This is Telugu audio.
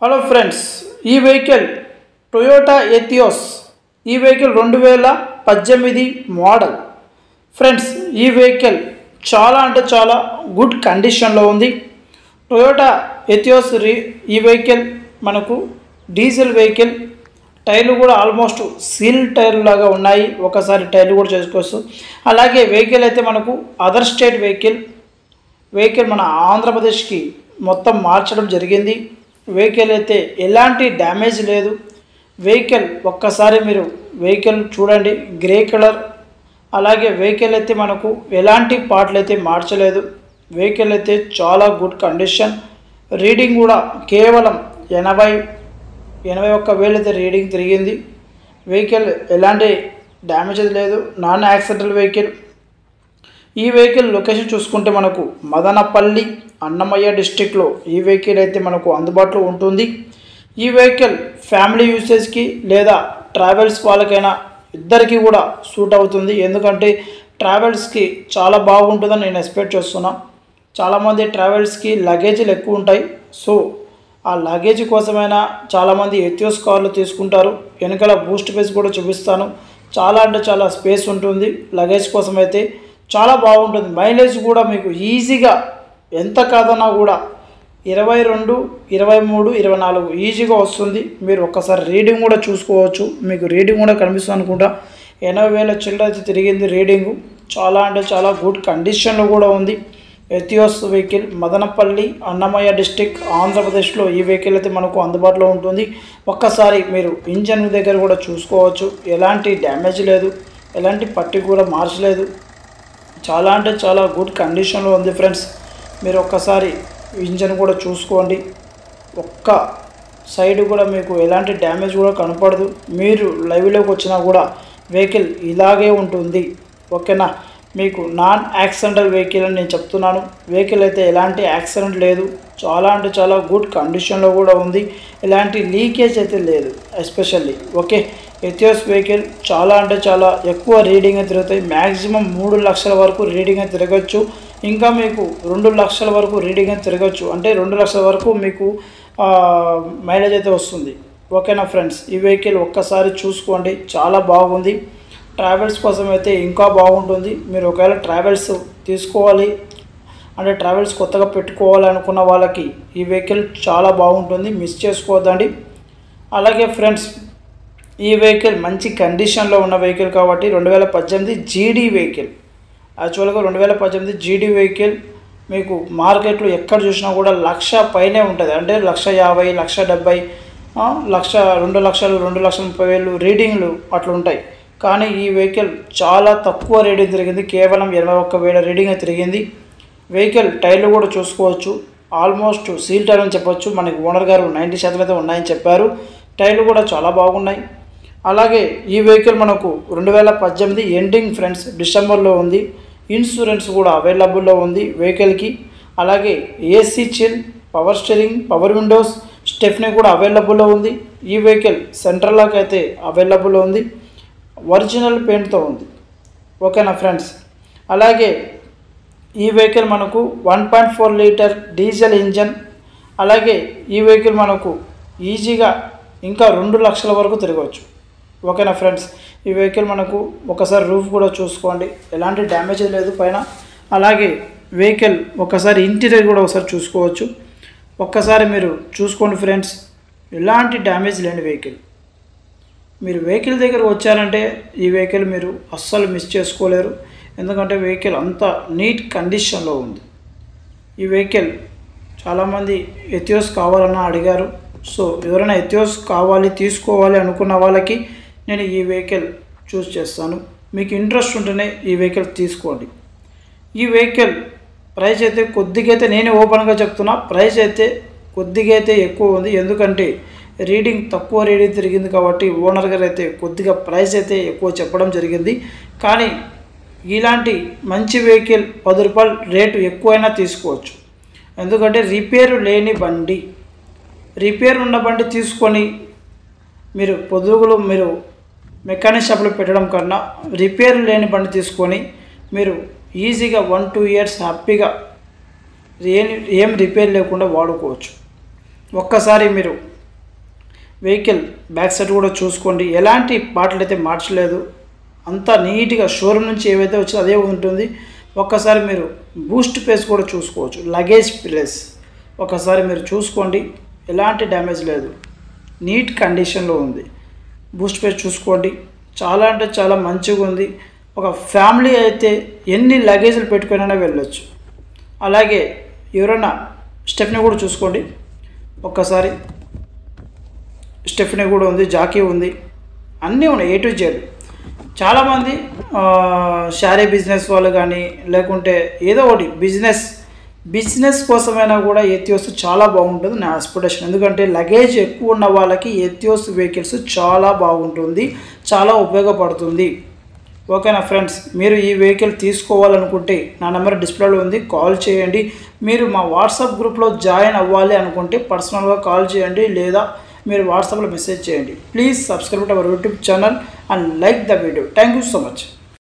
హలో ఫ్రెండ్స్, ఈ వెహికల్ టొయోటా ఎథియోస్. ఈ వెహికల్ 2018 మోడల్. ఫ్రెండ్స్, ఈ వెహికల్ చాలా అంటే చాలా గుడ్ కండిషన్లో ఉంది. టొయోటా ఎథియోస్ ఈ వెహికల్ మనకు డీజిల్ వెహికల్. టైర్లు కూడా ఆల్మోస్ట్ సీల్ టైర్లు లాగా ఉన్నాయి. ఒకసారి టైర్లు కూడా చేసుకోవచ్చు. అలాగే వెహికల్ అయితే మనకు అదర్ స్టేట్ వెహికల్ మన ఆంధ్రప్రదేశ్కి మొత్తం మార్చడం జరిగింది. వెహికల్ అయితే ఎలాంటి డ్యామేజ్ లేదు. వెహికల్ ఒక్కసారి మీరు వెహికల్ చూడండి, గ్రే కలర్. అలాగే వెహికల్ అయితే మనకు ఎలాంటి పార్ట్లు అయితే మార్చలేదు. వెహికల్ అయితే చాలా గుడ్ కండిషన్. రీడింగ్ కూడా కేవలం 81,000 అయితే రీడింగ్ తిరిగింది. వెహికల్ ఎలాంటి డ్యామేజ్ లేదు, నాన్ యాక్సిడెంటల్ వెహికల్. ఈ వెహికల్ లొకేషన్ చూసుకుంటే మనకు మదనపల్లి, అన్నమయ్య డిస్టిక్లో ఈ వెహికల్ అయితే మనకు అందుబాటులో ఉంటుంది. ఈ వెహికల్ ఫ్యామిలీ యూసేజ్కి లేదా ట్రావెల్స్ వాళ్ళకైనా ఇద్దరికీ కూడా సూట్ అవుతుంది. ఎందుకంటే ట్రావెల్స్కి చాలా బాగుంటుందని నేను ఎక్స్పెక్ట్ చేస్తున్నా. చాలామంది ట్రావెల్స్కి లగేజీలు ఎక్కువ ఉంటాయి. సో ఆ లగేజ్ కోసమైనా చాలామంది ఎథియోస్ కార్లు తీసుకుంటారు. వెనకాల బూస్ట్ స్పేస్ కూడా చూపిస్తాను. చాలా అంటే చాలా స్పేస్ ఉంటుంది. లగేజ్ కోసం అయితే చాలా బాగుంటుంది. మైలేజ్ కూడా మీకు ఈజీగా ఎంత కాదన్నా కూడా 22, 23, 24 ఈజీగా వస్తుంది. మీరు ఒక్కసారి రీడింగ్ కూడా చూసుకోవచ్చు. మీకు రీడింగ్ కూడా కనిపిస్తుంది అనుకుంటా. 80,000 చిల్లర అయితే తిరిగింది రీడింగు. చాలా అంటే చాలా గుడ్ కండిషన్లో కూడా ఉంది. ఎథియోస్ వెహికల్ మదనపల్లి, అన్నమయ్య డిస్టిక్, ఆంధ్రప్రదేశ్లో ఈ వెహికల్ అయితే మనకు అందుబాటులో ఉంటుంది. ఒక్కసారి మీరు ఇంజన్ దగ్గర కూడా చూసుకోవచ్చు. ఎలాంటి డ్యామేజ్ లేదు, ఎలాంటి పట్టి కూడా మార్చలేదు. చాలా అంటే చాలా గుడ్ కండిషన్లో ఉంది ఫ్రెండ్స్. మీరు ఒక్కసారి ఇంజన్ కూడా చూసుకోండి. ఒక్క సైడ్ కూడా మీకు ఎలాంటి డ్యామేజ్ కూడా కనపడదు. మీరు లైవ్లోకి వచ్చినా కూడా వెహికల్ ఇలాగే ఉంటుంది. ఓకేనా? మీకు నాన్ యాక్సిడెంటల్ వెహికల్ అని నేను చెప్తున్నాను. వెహికల్ అయితే ఎలాంటి యాక్సిడెంట్ లేదు. చాలా అంటే చాలా గుడ్ కండిషన్లో కూడా ఉంది. ఎలాంటి లీకేజ్ అయితే లేదు ఎస్పెషల్లీ. ఓకే, ఎథియోస్ వెహికల్ చాలా అంటే చాలా ఎక్కువ రీడింగ్ తిరుగుతాయి. మ్యాక్సిమం 3 లక్షల వరకు రీడింగ్ తిరగచ్చు. ఇంకా మీకు 2 లక్షల వరకు రీడింగ్ తిరగచ్చు. అంటే 2 లక్షల వరకు మీకు మైలేజ్ అయితే వస్తుంది. ఓకేనా ఫ్రెండ్స్? ఈ వెహికల్ ఒక్కసారి చూసుకోండి, చాలా బాగుంది. ట్రావెల్స్ కోసం అయితే ఇంకా బాగుంటుంది. మీరు ఒకవేళ ట్రావెల్స్ తీసుకోవాలి అంటే ట్రావెల్స్ కొత్తగా పెట్టుకోవాలి అనుకున్న వాళ్ళకి ఈ వెహికల్ చాలా బాగుంటుంది. మిస్ చేసుకోవద్దండి. అలాగే ఫ్రెండ్స్, ఈ వెహికల్ మంచి కండిషన్లో ఉన్న వెహికల్ కాబట్టి 2018 జీడీ వెహికల్. యాక్చువల్గా 2018 జీడీ వెహికల్ మీకు మార్కెట్లో ఎక్కడ చూసినా కూడా 1,00,000 పైనే ఉంటుంది. అంటే 1,50,000, 1,70,000, 2 లక్షలు, 2,30,000 రీడింగ్లు అట్లా ఉంటాయి. కానీ ఈ వెహికల్ చాలా తక్కువ రీడింగ్ తిరిగింది. కేవలం 81,000 రీడింగ్ తిరిగింది. వెహికల్ టైర్లు కూడా చూసుకోవచ్చు. ఆల్మోస్ట్ సీల్ టైర్ అని చెప్పొచ్చు. మనకి ఓనర్ గారు 90% అయితే ఉన్నాయని చెప్పారు. టైర్లు కూడా చాలా బాగున్నాయి. అలాగే ఈ వెహికల్ మనకు 2018 ఎండింగ్ ఫ్రెండ్స్, డిసెంబర్లో ఉంది. ఇన్సూరెన్స్ కూడా అవైలబుల్లో ఉంది వెహికల్కి. అలాగే AC chill, power steering, power Windows, stepney కూడా అవైలబుల్లో ఉంది. ఈ వెహికల్ సెంట్రల్ లాక్ అయితే అవైలబుల్లో ఉంది. ఒరిజినల్ పెయింట్తో ఉంది. ఓకేనా ఫ్రెండ్స్? అలాగే ఈ వెహికల్ మనకు 1.4 లీటర్ డీజిల్ ఇంజన్. అలాగే ఈ వెహికల్ మనకు ఈజీగా ఇంకా 2 లక్షల వరకు తిరగవచ్చు. ఓకేనా ఫ్రెండ్స్? ఈ వెహికల్ మనకు ఒకసారి రూఫ్ కూడా చూసుకోండి, ఎలాంటి డ్యామేజ్ లేదు పైన. అలాగే వెహికల్ ఒకసారి ఇంటీరియర్ కూడా ఒకసారి చూసుకోవచ్చు. ఒక్కసారి మీరు చూసుకోండి ఫ్రెండ్స్, ఎలాంటి డ్యామేజ్ లేని వెహికల్. మీరు వెహికల్ దగ్గర వచ్చారంటే ఈ వెహికల్ మీరు అస్సలు మిస్ చేసుకోలేరు. ఎందుకంటే వెహికల్ అంత నీట్ కండిషన్లో ఉంది. ఈ వెహికల్ చాలామంది ఎథియోస్ కావాలన్నా అడిగారు. సో ఎవరైనా ఎథియోస్ కావాలి, తీసుకోవాలి అనుకున్న వాళ్ళకి నేను ఈ వెహికల్ చూస్ చేస్తాను. మీకు ఇంట్రెస్ట్ ఉంటేనే ఈ వెహికల్ తీసుకోండి. ఈ వెహికల్ ప్రైస్ అయితే కొద్దిగా అయితే, నేనే ఓపెన్గా చెప్తున్నా, ప్రైస్ అయితే కొద్దిగా అయితే ఎక్కువ ఉంది. ఎందుకంటే రీడింగ్ తక్కువ రీడింగ్ తిరిగింది కాబట్టి ఓనర్ గారు అయితే కొద్దిగా ప్రైస్ అయితే ఎక్కువ చెప్పడం జరిగింది. కానీ ఇలాంటి మంచి వెహికల్ 10 రూపాయలు రేటు ఎక్కువైనా తీసుకోవచ్చు. ఎందుకంటే రిపేరు లేని బండి, రిపేర్ ఉన్న బండి తీసుకొని మీరు పొదుగులు మీరు మెకానిక్ షాప్లో పెట్టడం కన్నా రిపేర్ లేని బండి తీసుకొని మీరు ఈజీగా 1-2 ఇయర్స్ హ్యాపీగా ఏం రిపేర్ లేకుండా వాడుకోవచ్చు. ఒక్కసారి మీరు వెహికల్ బ్యాక్ సైడ్ కూడా చూసుకోండి. ఎలాంటి పార్ట్లు అయితే మార్చలేదు, అంతా నీట్గా షోరూమ్ నుంచి ఏవైతే వచ్చో అదే ఉంటుంది. ఒక్కసారి మీరు బూస్ట్ ప్లేస్ కూడా చూసుకోవచ్చు, లగేజ్ ప్లేస్ ఒకసారి మీరు చూసుకోండి. ఎలాంటి డ్యామేజ్ లేదు, నీట్ కండిషన్లో ఉంది. బూస్ట్ ప్లేస్ చూసుకోండి, చాలా అంటే చాలా మంచిగా ఉంది. ఒక ఫ్యామిలీ అయితే ఎన్ని లగేజ్లు పెట్టుకునైనా వెళ్ళొచ్చు. అలాగే ఎవరైనా స్టెప్నీ కూడా చూసుకోండి, ఒక్కసారి స్టెప్నీ కూడా ఉంది, జాకీ ఉంది, అన్నీ ఉన్నాయి A to Z. చాలామంది శారీ బిజినెస్ వాళ్ళు కానీ లేకుంటే ఏదో ఒకటి బిజినెస్ కోసమైనా కూడా ఎథియోస్ చాలా బాగుంటుంది నా ఎక్స్పెక్టేషన్. ఎందుకంటే లగేజ్ ఎక్కువ ఉన్న వాళ్ళకి ఎథియోస్ వెహికల్స్ చాలా బాగుంటుంది, చాలా ఉపయోగపడుతుంది. ఓకేనా ఫ్రెండ్స్, మీరు ఈ వెహికల్ తీసుకోవాలనుకుంటే నా నెంబర్ డిస్ప్లేలో ఉంది, కాల్ చేయండి. మీరు మా వాట్సాప్ గ్రూప్లో జాయిన్ అవ్వాలి అనుకుంటే పర్సనల్గా కాల్ చేయండి, లేదా మీరు వాట్సాప్లో మెసేజ్ చేయండి. Please subscribe to our YouTube channel and like the video. Thank you so much.